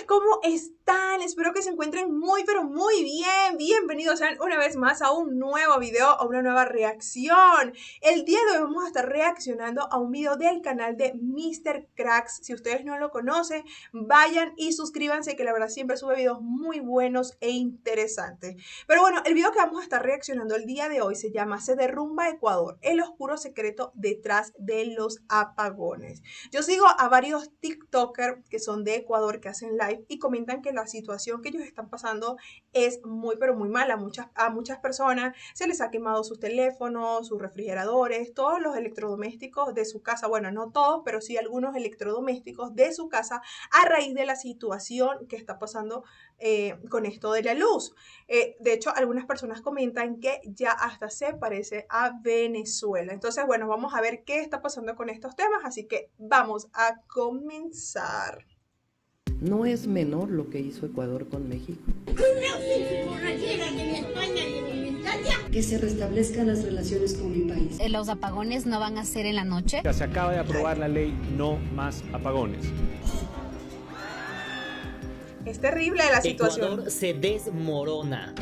¿cómo están? Espero que se encuentren muy pero muy bien. Bienvenidos sean una vez más a un nuevo video, a una nueva reacción. El día de hoy vamos a estar reaccionando a un video del canal de Mr. Cracks. Si ustedes no lo conocen, vayan y suscríbanse, que la verdad siempre sube videos muy buenos e interesantes. Pero bueno, el video que vamos a estar reaccionando el día de hoy se llama Se derrumba Ecuador, el oscuro secreto detrás de los apagones. Yo sigo a varios TikTokers que son de Ecuador que hacen live y comentan que la situación que ellos están pasando es muy pero muy mala. A muchas personas se les ha quemado sus teléfonos, sus refrigeradores, todos los electrodomésticos de su casa. Bueno, no todos, pero sí algunos electrodomésticos de su casa a raíz de la situación que está pasando con esto de la luz. De hecho, algunas personas comentan que ya hasta se parece a Venezuela. Entonces, bueno, vamos a ver qué está pasando con estos temas, así que vamos a comenzar. No es menor lo que hizo Ecuador con México. Que se restablezcan las relaciones con mi país. Los apagones no van a ser en la noche. Ya se acaba de aprobar la ley No Más Apagones. Es terrible la situación. Ecuador se desmorona.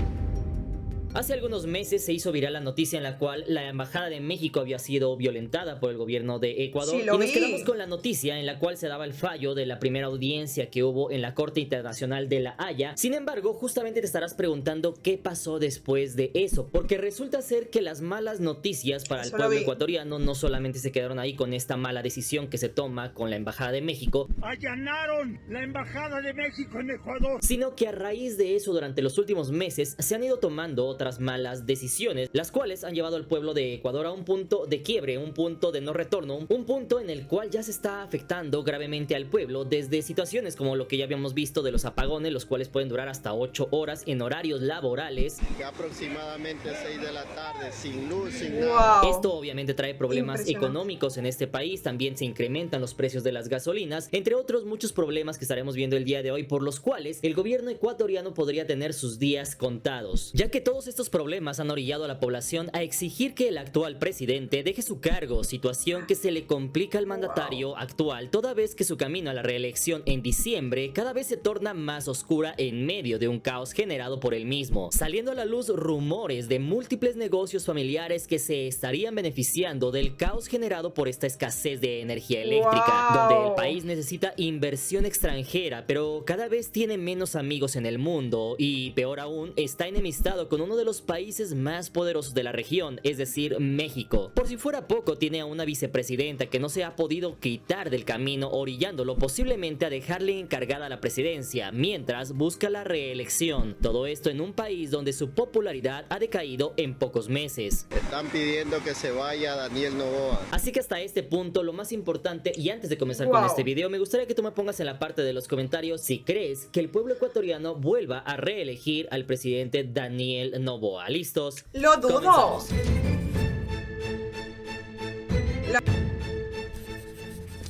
Hace algunos meses se hizo viral la noticia en la cual la embajada de México había sido violentada por el gobierno de Ecuador. Sí, y nos vi. quedamos con la noticia en la cual se daba el fallo de la primera audiencia que hubo en la Corte Internacional de La Haya. Sin embargo, justamente te estarás preguntando qué pasó después de eso, porque resulta ser que las malas noticias para el pueblo ecuatoriano no solamente se quedaron ahí con esta mala decisión que se toma con la embajada de México. Allanaron la embajada de México en Ecuador. Sino que a raíz de eso, durante los últimos meses se han ido tomando otras malas decisiones, las cuales han llevado al pueblo de Ecuador a un punto de quiebre, un punto de no retorno, un punto en el cual ya se está afectando gravemente al pueblo, desde situaciones como lo que ya habíamos visto de los apagones, los cuales pueden durar hasta 8 horas en horarios laborales. Que aproximadamente 6 de la tarde, sin luz, sin nada. Wow. Esto obviamente trae problemas económicos en este país, también se incrementan los precios de las gasolinas, entre otros muchos problemas que estaremos viendo el día de hoy, por los cuales el gobierno ecuatoriano podría tener sus días contados, ya que todos estos problemas han orillado a la población a exigir que el actual presidente deje su cargo, situación que se le complica al mandatario actual, toda vez que su camino a la reelección en diciembre cada vez se torna más oscura en medio de un caos generado por él mismo, saliendo a la luz rumores de múltiples negocios familiares que se estarían beneficiando del caos generado por esta escasez de energía eléctrica, donde el país necesita inversión extranjera, pero cada vez tiene menos amigos en el mundo y, peor aún, está enemistado con uno de los países más poderosos de la región, es decir, México. Por si fuera poco, tiene a una vicepresidenta que no se ha podido quitar del camino, orillándolo posiblemente a dejarle encargada la presidencia, mientras busca la reelección. Todo esto en un país donde su popularidad ha decaído en pocos meses. Están pidiendo que se vaya Daniel Noboa. Así que hasta este punto, lo más importante, y antes de comenzar con este video, me gustaría que tú me pongas en la parte de los comentarios si crees que el pueblo ecuatoriano vuelva a reelegir al presidente Daniel Noboa. ¿Listos? Lo dudo. Comenzamos.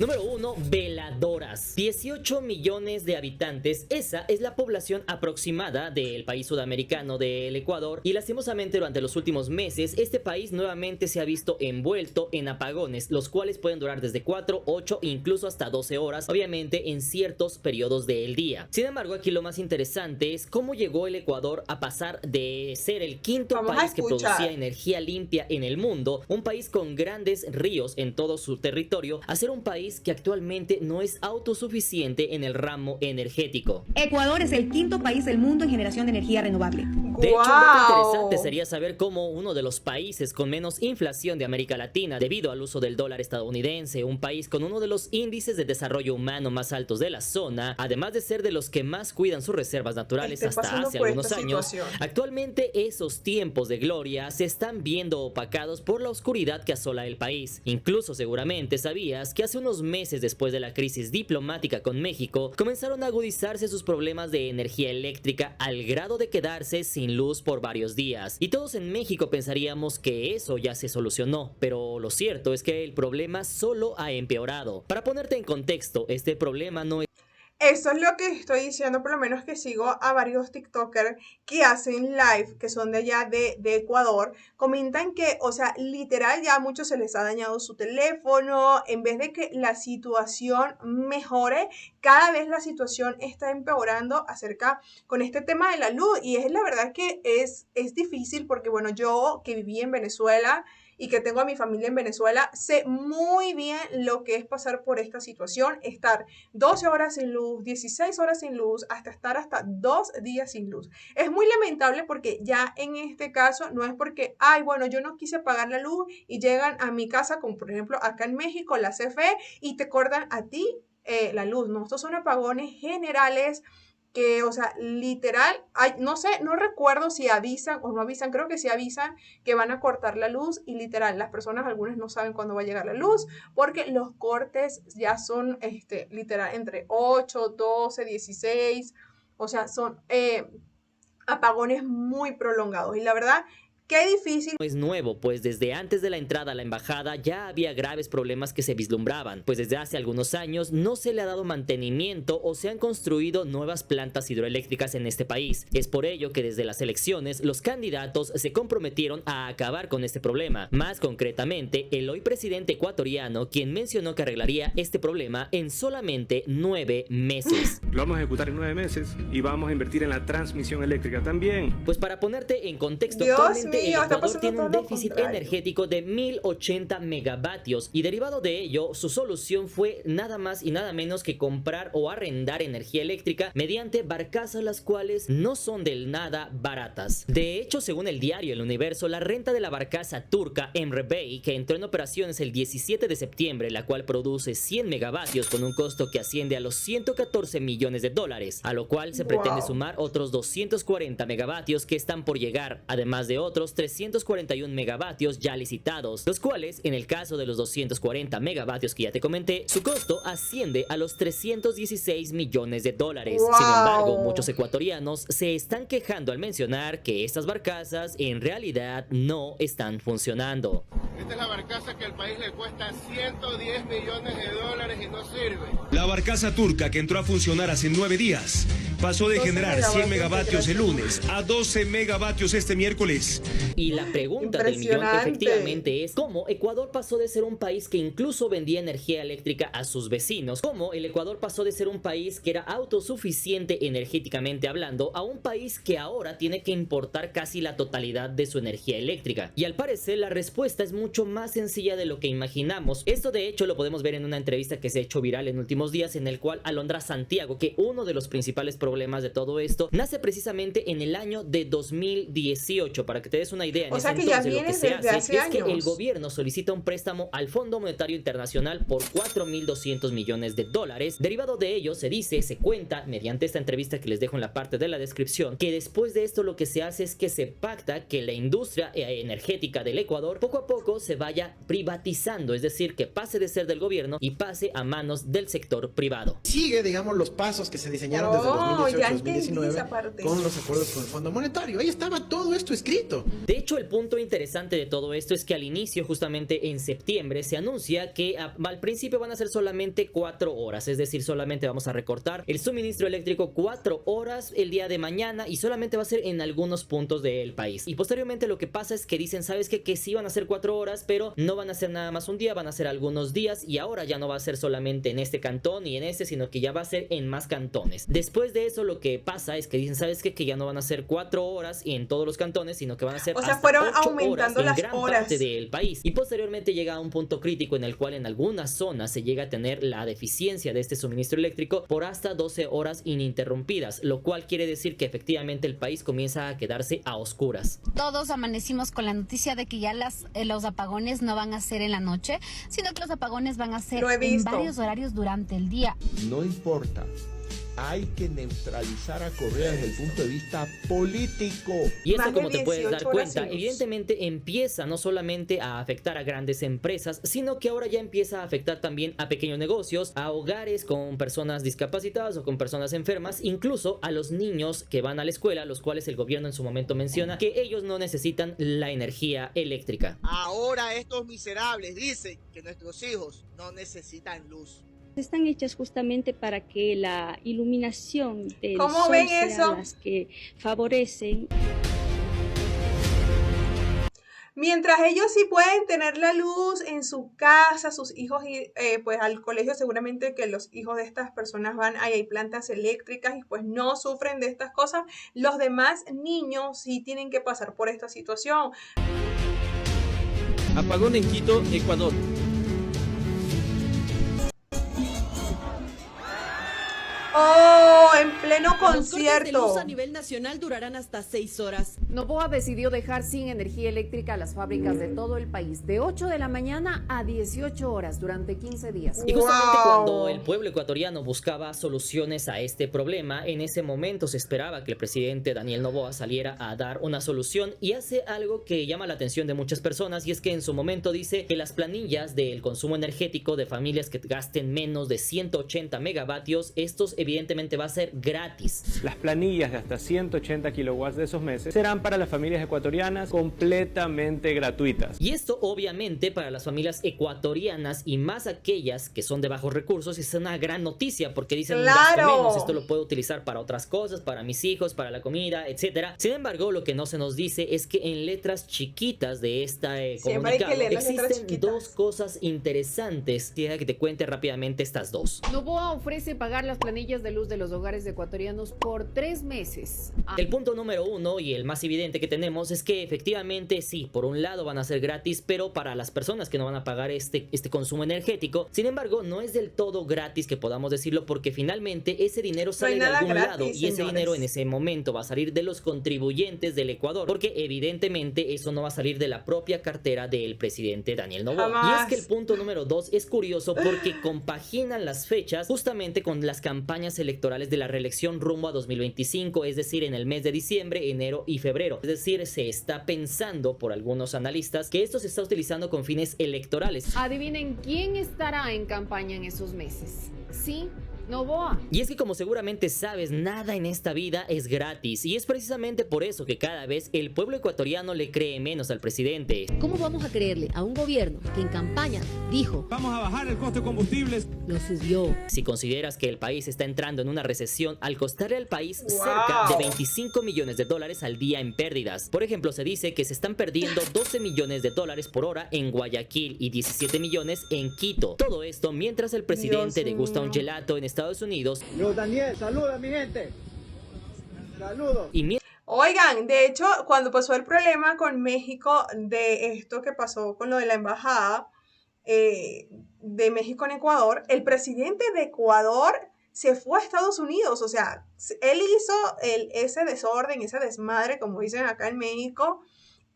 Número 1, veladoras. 18 millones de habitantes, esa es la población aproximada del país sudamericano del Ecuador, y lastimosamente durante los últimos meses este país nuevamente se ha visto envuelto en apagones, los cuales pueden durar desde 4, 8 incluso hasta 12 horas, obviamente en ciertos periodos del día. Sin embargo, aquí lo más interesante es cómo llegó el Ecuador a pasar de ser el quinto país que producía energía limpia en el mundo, un país con grandes ríos en todo su territorio, a ser un país que actualmente no es autosuficiente en el ramo energético. Ecuador es el quinto país del mundo en generación de energía renovable. De hecho, un dato interesante sería saber cómo uno de los países con menos inflación de América Latina, debido al uso del dólar estadounidense, un país con uno de los índices de desarrollo humano más altos de la zona, además de ser de los que más cuidan sus reservas naturales hasta hace algunos años, actualmente esos tiempos de gloria se están viendo opacados por la oscuridad que asola el país. Incluso seguramente sabías que hace unos meses después de la crisis diplomática con México, comenzaron a agudizarse sus problemas de energía eléctrica al grado de quedarse sin luz por varios días. Y todos en México pensaríamos que eso ya se solucionó, pero lo cierto es que el problema solo ha empeorado. Para ponerte en contexto, este problema no es... Eso es lo que estoy diciendo, por lo menos que sigo a varios TikTokers que hacen live, que son de allá de Ecuador, comentan que, o sea, literal ya a muchos se les ha dañado su teléfono, en vez de que la situación mejore, cada vez la situación está empeorando acerca con este tema de la luz, y es la verdad que es difícil porque, bueno, yo que viví en Venezuela y que tengo a mi familia en Venezuela, sé muy bien lo que es pasar por esta situación, estar 12 horas sin luz, 16 horas sin luz, hasta estar hasta 2 días sin luz. Es muy lamentable porque ya en este caso no es porque, ay, bueno, yo no quise pagar la luz y llegan a mi casa, como por ejemplo acá en México, la CFE, y te cortan a ti la luz, ¿no? Estos son apagones generales que, o sea, literal, no sé, no recuerdo si avisan o no avisan, creo que sí avisan que van a cortar la luz y literal, las personas, algunas no saben cuándo va a llegar la luz porque los cortes ya son, literal, entre 8, 12, 16, o sea, son apagones muy prolongados y la verdad, qué difícil. No es nuevo, pues desde antes de la entrada a la embajada ya había graves problemas que se vislumbraban, pues desde hace algunos años no se le ha dado mantenimiento o se han construido nuevas plantas hidroeléctricas en este país. Es por ello que desde las elecciones los candidatos se comprometieron a acabar con este problema. Más concretamente, el hoy presidente ecuatoriano, quien mencionó que arreglaría este problema en solamente 9 meses. Lo vamos a ejecutar en 9 meses y vamos a invertir en la transmisión eléctrica también. Pues para ponerte en contexto, Dios actualmente el mío, está Ecuador tiene un pasando todo lo déficit contrario. energético de 1080 megavatios y derivado de ello, su solución fue nada más y nada menos que comprar o arrendar energía eléctrica mediante barcazas, las cuales no son del nada baratas. De hecho, según el diario El Universo, la renta de la barcaza turca Emre Bey, que entró en operaciones el 17 de septiembre, la cual produce 100 megavatios con un costo que asciende a los 114 millones de dólares, a lo cual se pretende sumar otros 240 megavatios que están por llegar, además de otros 341 megavatios ya licitados, los cuales, en el caso de los 240 megavatios que ya te comenté, su costo asciende a los 316 millones de dólares. Sin embargo, muchos ecuatorianos se están quejando al mencionar que estas barcazas en realidad no están funcionando. Esta es la barcaza que al país le cuesta 110 millones de dólares y no sirve. La barcaza turca que entró a funcionar hace 9 días pasó de generar 100 megavatios el lunes a 12 megavatios este miércoles. Y la pregunta del millón efectivamente es ¿cómo Ecuador pasó de ser un país que incluso vendía energía eléctrica a sus vecinos? ¿Cómo el Ecuador pasó de ser un país que era autosuficiente energéticamente hablando a un país que ahora tiene que importar casi la totalidad de su energía eléctrica? Y al parecer la respuesta es mucho más sencilla de lo que imaginamos. Esto de hecho lo podemos ver en una entrevista que se ha hecho viral en últimos días, en el cual Alondra Santiago, que uno de los principales problemas de todo esto nace precisamente en el año de 2018. Para que te des una idea, en ese entonces lo que se hace es que el gobierno solicita un préstamo al Fondo Monetario Internacional por 4.200 millones de dólares. Derivado de ello, se dice, se cuenta mediante esta entrevista que les dejo en la parte de la descripción, que después de esto lo que se hace es que se pacta que la industria energética del Ecuador poco a poco se vaya privatizando, es decir, que pase de ser del gobierno y pase a manos del sector privado. Sigue, digamos, los pasos que se diseñaron desde 2018-2019 con los acuerdos con el Fondo Monetario. Ahí estaba todo esto escrito. De hecho, el punto interesante de todo esto es que al inicio, justamente en septiembre, se anuncia que al principio van a ser solamente 4 horas, es decir, solamente vamos a recortar el suministro eléctrico 4 horas el día de mañana y solamente va a ser en algunos puntos del país. Y posteriormente lo que pasa es que dicen, ¿sabes qué? Que sí van a ser 4 horas, pero no van a ser nada más un día, van a ser algunos días y ahora ya no va a ser solamente en este cantón y en este, sino que ya va a ser en más cantones. Después de eso lo que pasa es que dicen, ¿sabes qué? Que ya no van a ser 4 horas y en todos los cantones, sino que van a ser, o sea, fueron aumentando horas las en gran horas parte del país. Y posteriormente llega a un punto crítico en el cual en algunas zonas se llega a tener la deficiencia de este suministro eléctrico por hasta 12 horas ininterrumpidas, lo cual quiere decir que efectivamente el país comienza a quedarse a oscuras. Todos amanecimos con la noticia de que ya los apagones no van a ser en la noche, sino que los apagones van a ser en varios horarios durante el día. No importa. Hay que neutralizar a Correa desde el punto de vista político. Y esto, como te puedes dar cuenta, evidentemente empieza no solamente a afectar a grandes empresas, sino que ahora ya empieza a afectar también a pequeños negocios, a hogares con personas discapacitadas o con personas enfermas, incluso a los niños que van a la escuela, los cuales el gobierno en su momento menciona que ellos no necesitan la energía eléctrica. Ahora estos miserables dicen que nuestros hijos no necesitan luz. Están hechas justamente para que la iluminación del ¿Cómo sol ven sea eso? las que favorecen. Mientras ellos sí pueden tener la luz en su casa, sus hijos ir pues al colegio, seguramente que los hijos de estas personas van, ahí hay plantas eléctricas y pues no sufren de estas cosas. Los demás niños sí tienen que pasar por esta situación. Apagón en Quito, Ecuador. ¡Oh! En pleno concierto. Los cortes de luz a nivel nacional durarán hasta 6 horas. Noboa decidió dejar sin energía eléctrica a las fábricas de todo el país de 8 de la mañana a 18 horas durante 15 días. Y justamente cuando el pueblo ecuatoriano buscaba soluciones a este problema, en ese momento se esperaba que el presidente Daniel Noboa saliera a dar una solución, y hace algo que llama la atención de muchas personas, y es que en su momento dice que las planillas del consumo energético de familias que gasten menos de 180 megavatios, estos evidentemente va a ser gratis. Las planillas de hasta 180 kilowatts de esos meses serán para las familias ecuatorianas completamente gratuitas. Y esto obviamente para las familias ecuatorianas y más aquellas que son de bajos recursos es una gran noticia, porque dicen gasto menos, esto lo puedo utilizar para otras cosas, para mis hijos, para la comida, etcétera. Sin embargo, lo que no se nos dice es que en letras chiquitas de esta comunicado existen dos cosas interesantes. Quisiera que te cuente rápidamente estas dos. Noboa ofrece pagar las planillas de luz de los hogares ecuatorianos por 3 meses. El punto número uno y el más evidente que tenemos es que efectivamente sí, por un lado van a ser gratis, pero para las personas que no van a pagar este consumo energético. Sin embargo, no es del todo gratis, que podamos decirlo, porque finalmente ese dinero sale de algún lado, y ese dinero en ese momento va a salir de los contribuyentes del Ecuador, porque evidentemente eso no va a salir de la propia cartera del presidente Daniel Noboa. Y es que el punto número 2 es curioso porque compaginan las fechas justamente con las campañas electorales de la reelección rumbo a 2025, es decir, en el mes de diciembre, enero y febrero. Es decir, se está pensando por algunos analistas que esto se está utilizando con fines electorales. Adivinen quién estará en campaña en esos meses. Sí, Noboa. Y es que, como seguramente sabes, nada en esta vida es gratis, y es precisamente por eso que cada vez el pueblo ecuatoriano le cree menos al presidente. ¿Cómo vamos a creerle a un gobierno que en campaña dijo vamos a bajar el costo de combustibles? Lo subió. Si consideras que el país está entrando en una recesión, al costarle al país cerca de 25 millones de dólares al día en pérdidas. Por ejemplo, se dice que se están perdiendo 12 millones de dólares por hora en Guayaquil y 17 millones en Quito. Todo esto mientras el presidente degusta un gelato en Estados Unidos. Yo, Daniel, saluda a mi gente. Saludos. Oigan, de hecho, cuando pasó el problema con México de esto que pasó con lo de la embajada de México en Ecuador, el presidente de Ecuador se fue a Estados Unidos. O sea, él hizo ese desorden, ese desmadre, como dicen acá en México,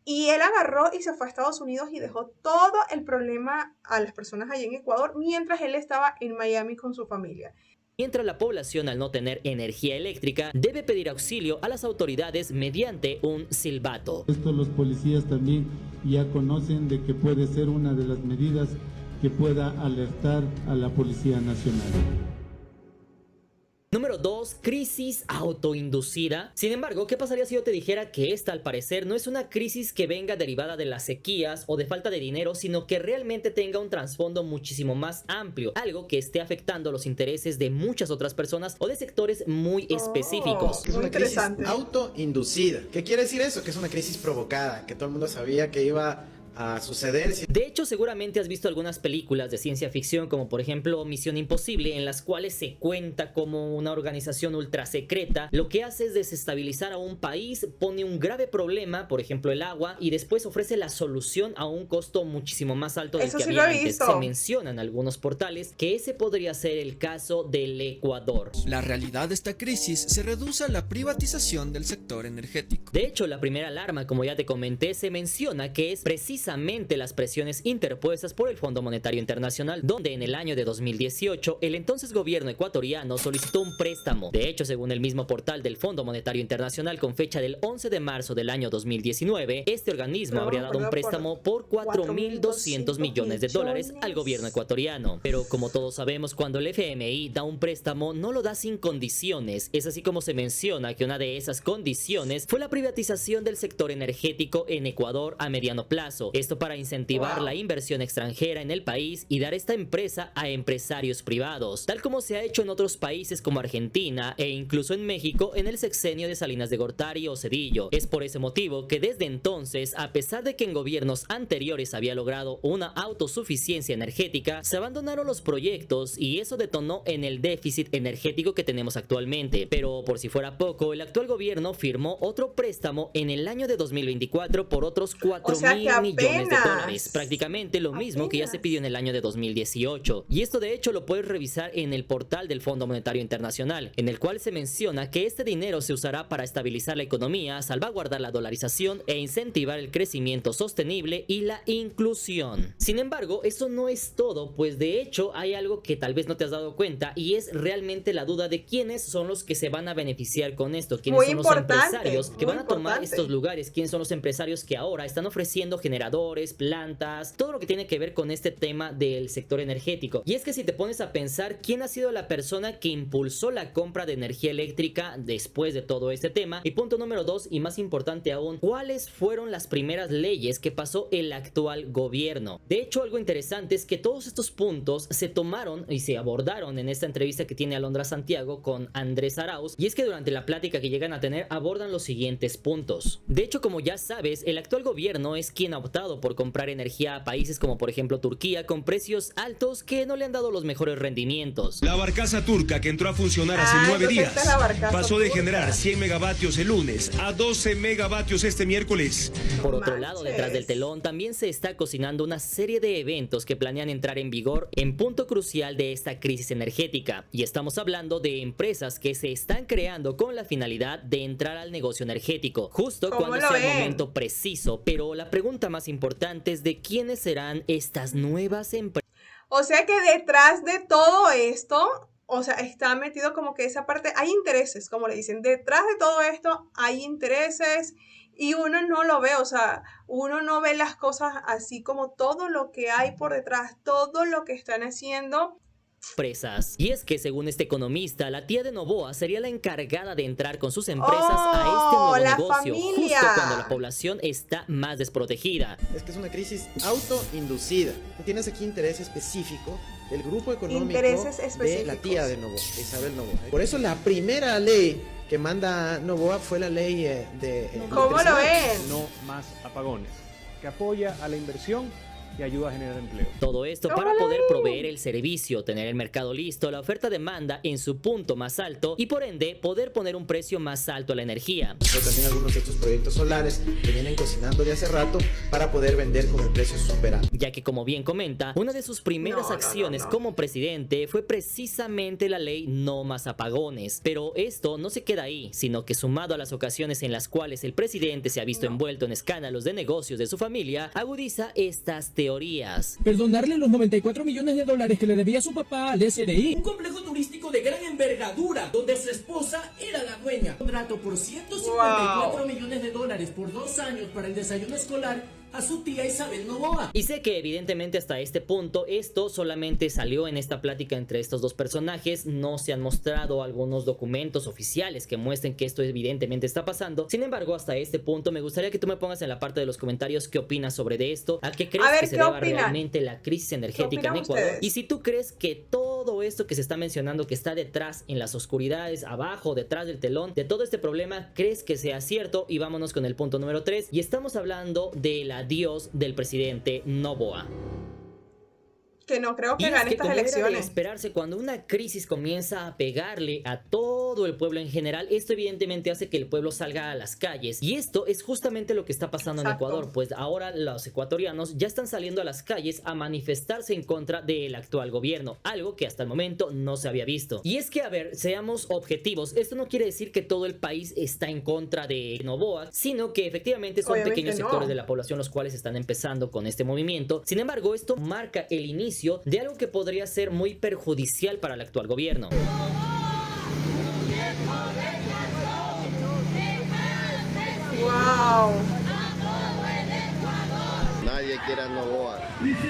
y él agarró y se fue a Estados Unidos y dejó todo el problema a las personas allá en Ecuador, mientras él estaba en Miami con su familia. Mientras la población, al no tener energía eléctrica, debe pedir auxilio a las autoridades mediante un silbato. Esto los policías también ya conocen de que puede ser una de las medidas que pueda alertar a la Policía Nacional. Número 2, crisis autoinducida. Sin embargo, ¿qué pasaría si yo te dijera que esta, al parecer, no es una crisis que venga derivada de las sequías o de falta de dinero, sino que realmente tenga un trasfondo muchísimo más amplio, algo que esté afectando los intereses de muchas otras personas o de sectores muy específicos? Es una crisis autoinducida. ¿Qué quiere decir eso? Que es una crisis provocada, que todo el mundo sabía que iba a suceder. De hecho, seguramente has visto algunas películas de ciencia ficción, como por ejemplo Misión Imposible, en las cuales se cuenta como una organización ultra secreta lo que hace es desestabilizar a un país, pone un grave problema, por ejemplo el agua, y después ofrece la solución a un costo muchísimo más alto del que había antes. Se mencionan algunos portales que ese podría ser el caso del Ecuador. La realidad de esta crisis se reduce a la privatización del sector energético. De hecho, la primera alarma, como ya te comenté, se menciona que es precisamente las presiones interpuestas por el Fondo Monetario Internacional, donde en el año de 2018 el entonces gobierno ecuatoriano solicitó un préstamo. De hecho, según el mismo portal del Fondo Monetario Internacional, con fecha del 11 de marzo del año 2019, este organismo habría dado un préstamo por 4.200 millones de dólares al gobierno ecuatoriano. Pero como todos sabemos, cuando el FMI da un préstamo, no lo da sin condiciones. Es así como se menciona que una de esas condiciones fue la privatización del sector energético en Ecuador a mediano plazo. plazo. Esto para incentivar la inversión extranjera en el país y dar esta empresa a empresarios privados, tal como se ha hecho en otros países como Argentina e incluso en México en el sexenio de Salinas de Gortari o Zedillo. Es por ese motivo que desde entonces, a pesar de que en gobiernos anteriores había logrado una autosuficiencia energética, se abandonaron los proyectos y eso detonó en el déficit energético que tenemos actualmente. Pero por si fuera poco, el actual gobierno firmó otro préstamo en el año de 2024 por otros 4.000 millones de dólares, prácticamente lo mismo que ya se pidió en el año de 2018. Y esto de hecho lo puedes revisar en el portal del Fondo Monetario Internacional, en el cual se menciona que este dinero se usará para estabilizar la economía, salvaguardar la dolarización e incentivar el crecimiento sostenible y la inclusión. Sin embargo, eso no es todo, pues de hecho hay algo que tal vez no te has dado cuenta y es realmente la duda de quiénes son los que se van a beneficiar con esto, quiénes son los empresarios que van a tomar estos lugares, quiénes son los empresarios que ahora están ofreciendo generadores, plantas, todo lo que tiene que ver con este tema del sector energético. Y es que si te pones a pensar quién ha sido la persona que impulsó la compra de energía eléctrica después de todo este tema, y punto número 2 y más importante aún, ¿cuáles fueron las primeras leyes que pasó el actual gobierno? De hecho, algo interesante es que todos estos puntos se tomaron y se abordaron en esta entrevista que tiene Alondra Santiago con Andrés Arauz, y es que durante la plática que llegan a tener abordan los siguientes puntos. De hecho, como ya sabes, el actual gobierno es quien ha optado por comprar energía a países como por ejemplo Turquía con precios altos que no le han dado los mejores rendimientos. La barcaza turca que entró a funcionar hace 9 días pasó de generar 100 megavatios el lunes a 12 megavatios este miércoles. Por otro lado, detrás del telón también se está cocinando una serie de eventos que planean entrar en vigor en punto crucial de esta crisis energética, y estamos hablando de empresas que se están creando con la finalidad de entrar al negocio energético justo cuando sea el momento preciso. Pero la pregunta más importante es de quiénes serán estas nuevas empresas. O sea que detrás de todo esto, o sea, está metido como que esa parte, hay intereses, como le dicen, detrás de todo esto hay intereses y uno no lo ve, o sea, uno no ve las cosas así como todo lo que hay por detrás, todo lo que están haciendo. Y es que según este economista, la tía de Noboa sería la encargada de entrar con sus empresas a este nuevo negocio, justo cuando la población está más desprotegida. Es que es una crisis autoinducida. Tienes aquí interés específico del grupo económico de la tía de Noboa, Isabel Noboa. Por eso la primera ley que manda Noboa fue la ley de... ¿Cómo lo ven? No más apagones, que apoya a la inversión y ayuda a generar empleo. Todo esto para poder proveer el servicio, tener el mercado listo, la oferta-demanda en su punto más alto y por ende poder poner un precio más alto a la energía. Pero también algunos de estos proyectos solares que vienen cocinando de hace rato para poder vender con el precio superado. Ya que como bien comenta, una de sus primeras acciones como presidente fue precisamente la ley No Más Apagones. Pero esto no se queda ahí, sino que sumado a las ocasiones en las cuales el presidente se ha visto envuelto en escándalos de negocios de su familia, agudiza estas teorías. Perdonarle los 94 millones de dólares que le debía su papá al SDI. Un complejo turístico de gran envergadura, donde su esposa era la dueña. Contrato por 154 millones de dólares por 2 años para el desayuno escolar a su tía Isabel Noboa. Y sé que evidentemente hasta este punto esto solamente salió en esta plática entre estos dos personajes, no se han mostrado algunos documentos oficiales que muestren que esto evidentemente está pasando. Sin embargo, hasta este punto me gustaría que tú me pongas en la parte de los comentarios qué opinas sobre de esto, a qué crees que se deba realmente la crisis energética en Ecuador, y si tú crees que todo esto que se está mencionando que está detrás, en las oscuridades, abajo, detrás del telón de todo este problema, crees que sea cierto. Y vámonos con el punto número 3, y estamos hablando del adiós del presidente Noboa. Que no creo que gane estas elecciones. Era de esperarse, cuando una crisis comienza a pegarle a todo el pueblo en general, esto evidentemente hace que el pueblo salga a las calles. Y esto es justamente lo que está pasando en Ecuador, pues ahora los ecuatorianos ya están saliendo a las calles a manifestarse en contra del actual gobierno, algo que hasta el momento no se había visto. Y es que, a ver, seamos objetivos, esto no quiere decir que todo el país está en contra de Noboa, sino que efectivamente son pequeños sectores de la población los cuales están empezando con este movimiento. Sin embargo, esto marca el inicio de algo que podría ser muy perjudicial para el actual gobierno. Wow. Nadie cualquiera Noboa.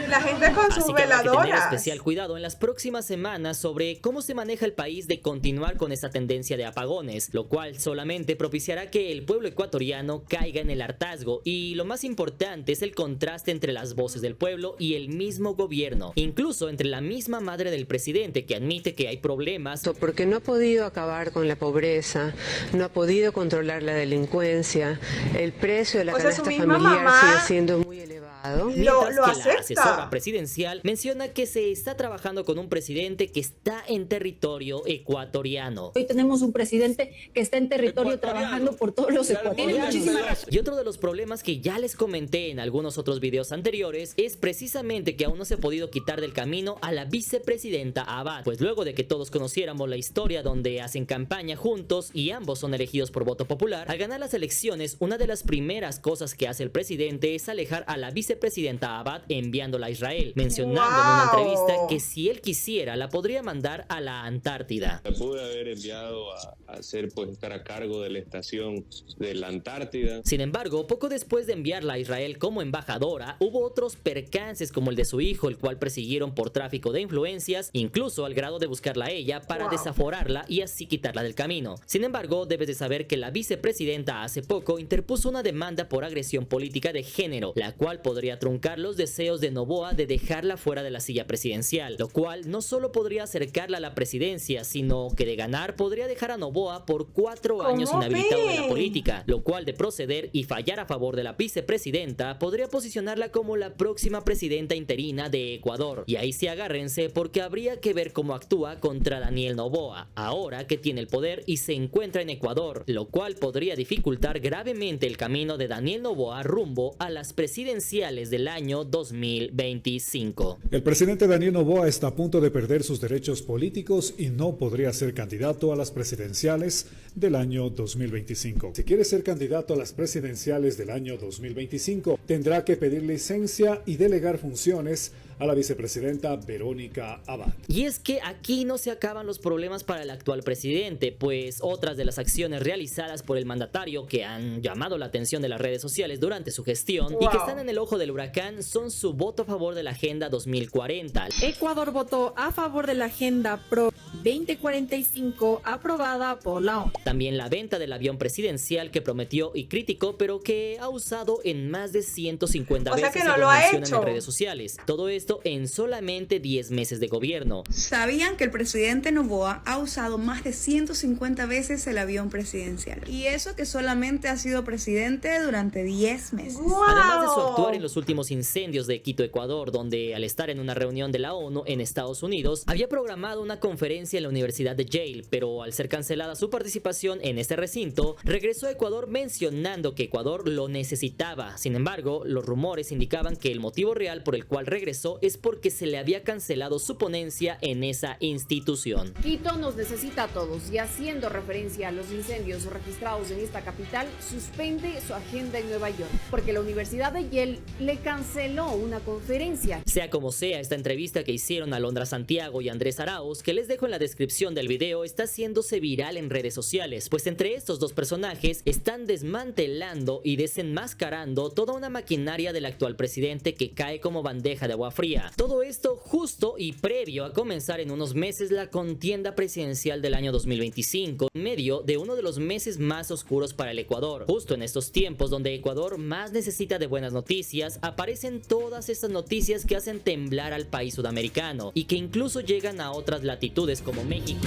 La gente con sus Así que habrá que tener veladoras. especial cuidado en las próximas semanas sobre cómo se maneja el país de continuar con esta tendencia de apagones, lo cual solamente propiciará que el pueblo ecuatoriano caiga en el hartazgo. Y lo más importante es el contraste entre las voces del pueblo y el mismo gobierno, incluso entre la misma madre del presidente, que admite que hay problemas. Porque no ha podido acabar con la pobreza, no ha podido controlar la delincuencia, el precio de la canasta familiar sigue siendo muy elevado. Mientras que la asesora presidencial menciona que se está trabajando con un presidente que está en territorio ecuatoriano. Hoy tenemos un presidente que está en territorio trabajando por todos los ecuatorianos. Y otro de los problemas que ya les comenté en algunos otros videos anteriores es precisamente que aún no se ha podido quitar del camino a la vicepresidenta Abad, pues luego de que todos conociéramos la historia donde hacen campaña juntos y ambos son elegidos por voto popular, al ganar las elecciones, una de las primeras cosas que hace el presidente es alejar a la vicepresidenta Abad enviándola a Israel, mencionando en una entrevista que si él quisiera la podría mandar a la Antártida. La pude haber enviado a hacer, pues, estar a cargo de la estación de la Antártida. Sin embargo, poco después de enviarla a Israel como embajadora, hubo otros percances como el de su hijo, el cual persiguieron por tráfico de influencias, incluso al grado de buscarla a ella para desaforarla y así quitarla del camino. Sin embargo, debes de saber que la vicepresidenta hace poco interpuso una demanda por agresión política de género, la cual podría truncar los deseos de Noboa de dejarla fuera de la silla presidencial, lo cual no solo podría acercarla a la presidencia, sino que de ganar podría dejar a Noboa por 4 años inhabilitado de la política, lo cual de proceder y fallar a favor de la vicepresidenta podría posicionarla como la próxima presidenta interina de Ecuador. Y ahí sí agárrense, porque habría que ver cómo actúa contra Daniel Noboa, ahora que tiene el poder y se encuentra en Ecuador, lo cual podría dificultar gravemente el camino de Daniel Noboa rumbo a las presidenciales del año 2025. El presidente Daniel Noboa está a punto de perder sus derechos políticos y no podría ser candidato a las presidenciales del año 2025. Si quiere ser candidato a las presidenciales del año 2025, tendrá que pedir licencia y delegar funciones a la vicepresidenta Verónica Abad. Y es que aquí no se acaban los problemas para el actual presidente, pues otras de las acciones realizadas por el mandatario que han llamado la atención de las redes sociales durante su gestión y que están en el ojo del huracán son su voto a favor de la Agenda 2040. Ecuador votó a favor de la Agenda Pro 2045 aprobada por la ONU. También la venta del avión presidencial que prometió y criticó, pero que ha usado en más de 150 veces que no lo ha hecho en redes sociales. Todo esto en solamente 10 meses de gobierno. ¿Sabían que el presidente Noboa ha usado más de 150 veces el avión presidencial? Y eso que solamente ha sido presidente durante 10 meses. ¡Wow! Además de su actuar en los últimos incendios de Quito, Ecuador, donde al estar en una reunión de la ONU en Estados Unidos, había programado una conferencia en la Universidad de Yale, pero al ser cancelada su participación en este recinto, regresó a Ecuador mencionando que Ecuador lo necesitaba. Sin embargo, los rumores indicaban que el motivo real por el cual regresó es porque se le había cancelado su ponencia en esa institución. Quito nos necesita a todos y haciendo referencia a los incendios registrados en esta capital, suspende su agenda en Nueva York porque la Universidad de Yale le canceló una conferencia. Sea como sea, esta entrevista que hicieron a Alondra Santiago y Andrés Arauz, que les dejo en la descripción del video, está haciéndose viral en redes sociales, pues entre estos dos personajes están desmantelando y desenmascarando toda una maquinaria del actual presidente que cae como bandeja de agua fría. Todo esto justo y previo a comenzar en unos meses la contienda presidencial del año 2025, en medio de uno de los meses más oscuros para el Ecuador. Justo en estos tiempos donde Ecuador más necesita de buenas noticias, aparecen todas estas noticias que hacen temblar al país sudamericano y que incluso llegan a otras latitudes como México.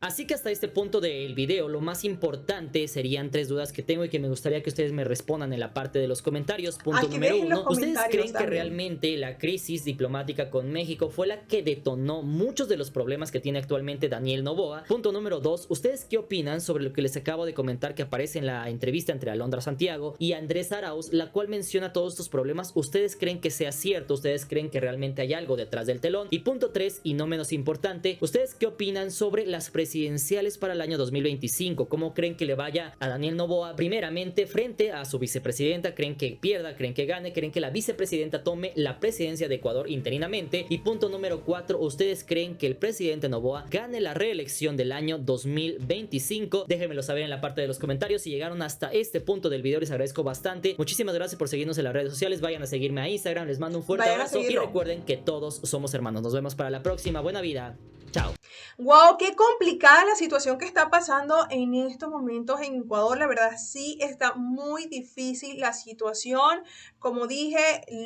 Así que hasta este punto del video lo más importante serían 3 dudas que tengo y que me gustaría que ustedes me respondan en la parte de los comentarios. Punto número 1, ¿ustedes creen que realmente la crisis diplomática con México fue la que detonó muchos de los problemas que tiene actualmente Daniel Noboa? Punto número 2, ¿ustedes qué opinan sobre lo que les acabo de comentar que aparece en la entrevista entre Alondra Santiago y Andrés Arauz, la cual menciona todos estos problemas? ¿Ustedes creen que sea cierto? ¿Ustedes creen que realmente hay algo detrás del telón? Y punto 3, y no menos importante, ¿ustedes qué opinan sobre las presidencias presidenciales para el año 2025. ¿Cómo creen que le vaya a Daniel Noboa primeramente frente a su vicepresidenta? ¿Creen que pierda? ¿Creen que gane? ¿Creen que la vicepresidenta tome la presidencia de Ecuador interinamente? Y punto número 4, ¿ustedes creen que el presidente Noboa gane la reelección del año 2025? Déjenmelo saber en la parte de los comentarios. Si llegaron hasta este punto del video les agradezco bastante. Muchísimas gracias por seguirnos en las redes sociales. Vayan a seguirme a Instagram. Les mando un fuerte abrazo y recuerden que todos somos hermanos. Nos vemos para la próxima. Buena vida. Chao. Wow, qué complicada la situación que está pasando en estos momentos en Ecuador. La verdad sí está muy difícil la situación. Como dije,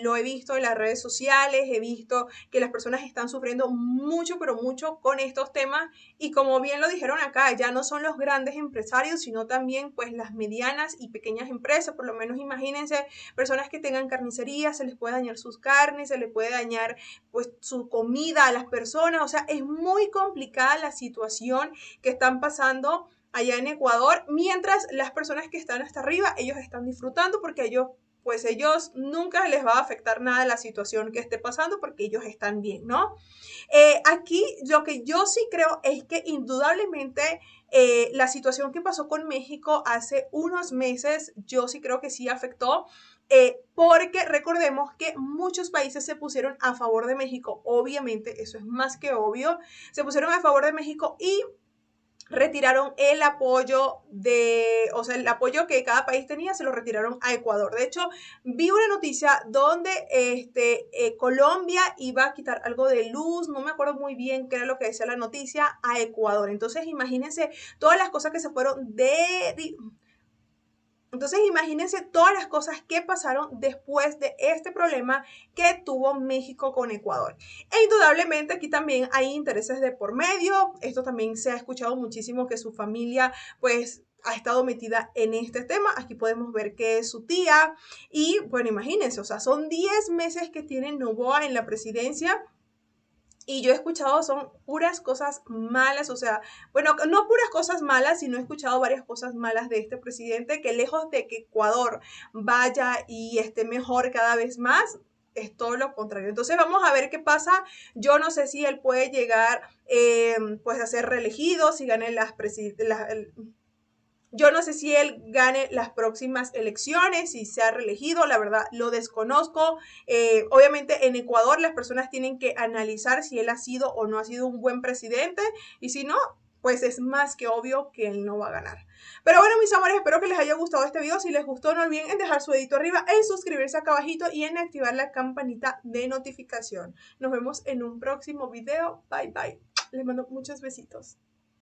lo he visto en las redes sociales, he visto que las personas están sufriendo mucho, pero mucho con estos temas. Y como bien lo dijeron acá, ya no son los grandes empresarios, sino también pues las medianas y pequeñas empresas. Por lo menos imagínense, personas que tengan carnicería, se les puede dañar sus carnes, se les puede dañar pues su comida a las personas. O sea, es muy complicada la situación que están pasando allá en Ecuador, mientras las personas que están hasta arriba, ellos están disfrutando porque ellos nunca les va a afectar nada la situación que esté pasando porque ellos están bien, ¿no? Aquí lo que yo sí creo es que indudablemente la situación que pasó con México hace unos meses, yo sí creo que sí afectó. Porque recordemos que muchos países se pusieron a favor de México, obviamente, eso es más que obvio, se pusieron a favor de México y retiraron el apoyo el apoyo que cada país tenía, se lo retiraron a Ecuador. De hecho, vi una noticia donde Colombia iba a quitar algo de luz, no me acuerdo muy bien qué era lo que decía la noticia, a Ecuador. Entonces, imagínense todas las cosas que se fueron Entonces imagínense todas las cosas que pasaron después de este problema que tuvo México con Ecuador. E indudablemente aquí también hay intereses de por medio. Esto también se ha escuchado muchísimo que su familia pues ha estado metida en este tema. Aquí podemos ver que es su tía. Y bueno, imagínense, o sea, son 10 meses que tiene Noboa en la presidencia. Y yo he escuchado, son puras cosas malas, o sea, bueno, no puras cosas malas, sino he escuchado varias cosas malas de este presidente, que lejos de que Ecuador vaya y esté mejor cada vez más, es todo lo contrario. Entonces vamos a ver qué pasa. Yo no sé si él puede llegar pues a ser reelegido, si gane yo no sé si él gane las próximas elecciones, si se ha reelegido, la verdad lo desconozco. Obviamente en Ecuador las personas tienen que analizar si él ha sido o no ha sido un buen presidente y si no, pues es más que obvio que él no va a ganar. Pero bueno, mis amores, espero que les haya gustado este video. Si les gustó, no olviden en dejar su dedito arriba, en suscribirse acá abajito y en activar la campanita de notificación. Nos vemos en un próximo video. Bye, bye. Les mando muchos besitos.